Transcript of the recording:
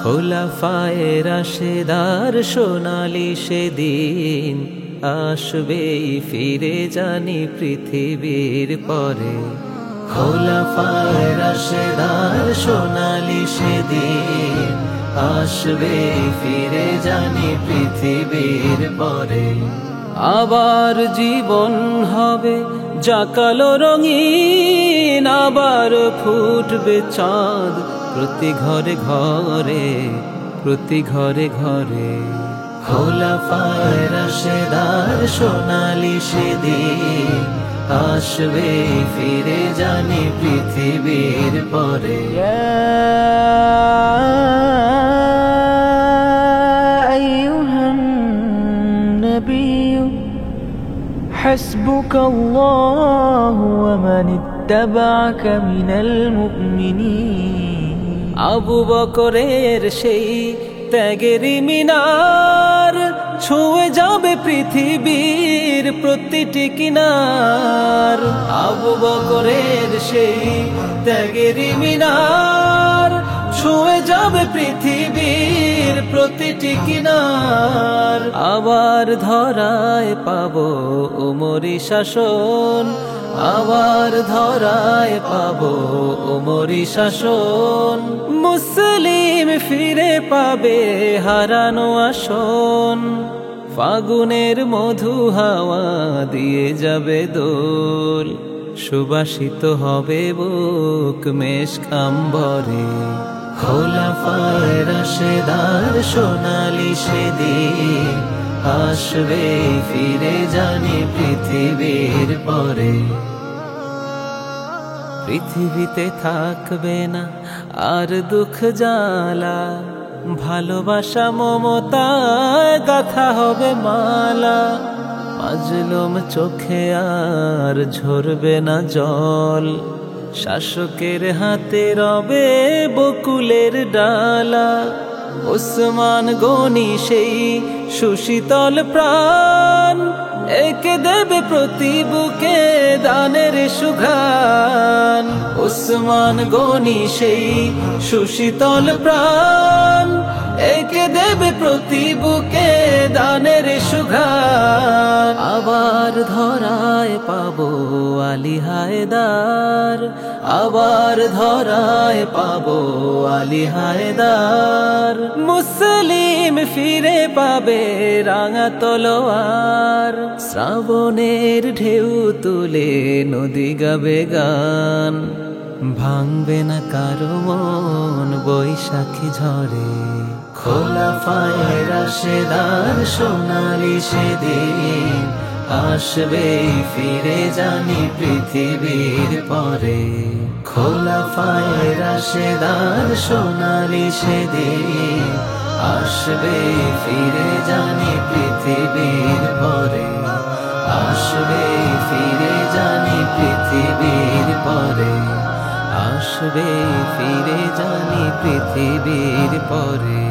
খোলাফায়ে রাশেদার সোনালি সেদিন আসবেই, ফিরে জানি পৃথিবীর পরে। খোলাফায়ে রাশেদার সোনালি সেদিন আসবেই, ফিরে জানি পৃথিবীর পরে। আবার জীবন হবে জাকালো রঙিন, আবার ফুটবে চাঁদ প্রতি ঘরে ঘরে, প্রতি ঘরে ঘরে। খোলাফায়ে রাশেদার সোনালি সেদিন আসবে, ফিরে জানি পৃথিবীর পরে। حسبك الله ومن اتبعك من المؤمنين। আবু বকরের সেই ত্যাগেরই মিনার ছুঁয়ে যাবে পৃথিবীর প্রতিটি কিনার। আবু বকরের সেই ত্যাগেরই মিনার ছুঁয়ে যাবে পৃথিবীর প্রতিটি কিনার। আবার ধরায় পাবো উমরি শাসন, আবার ধরায় পাবো উমরি শাসন। মুসলিম ফিরে পাবে হারানো আসন, ফাগুনের মধু হাওয়া দিয়ে যাবে দোল, সুবাসিত হবে বুক মেশকাম্বরে। খোলাফায়ে রাশেদার সোনালি সেদিন আসবে, ফিরে জানি পৃথিবীর পরে। পৃথিবীতে থাকবে না আর দুঃখ জ্বালা, ভালোবাসা মমতায় গাথা হবে মালা। মাজলুম চোখে আর ঝরবে না জল, শাসকের হাতে রবে বকুলের ডালা। ওসমান গনি সেই সুশীতল প্রাণ, একে দেবে প্রতি বুকে দানের সুঘ্রাণ। ওসমান গনি সেই সুশীতল প্রাণ, একে দেবে প্রতি বুকে দানের সুঘ্রাণ। আবার ধরায় পাবো আলী হায়দার, আবার ধরায় পাবো আলী হায়দার। মুসলিম ফিরে পাবে রাঙা তলোয়ার, শ্রাবণের ঢেউ তুলে নদী গাবে গান। ভাঙবে না কারো মন বৈশাখী ঝড়ে। খোলাফায়ে রাশেদার সোনালি সেদিন আসবে, ফিরে জানি পৃথিবীর পরে। খোলাফায়ে রাশেদার সোনালি সেদিন আসবে, ফিরে জানি পৃথিবীর পরে। আসবে, ফিরে জানি পৃথিবীর পরে। আসবে, ফিরে জানি পৃথিবীর পরে।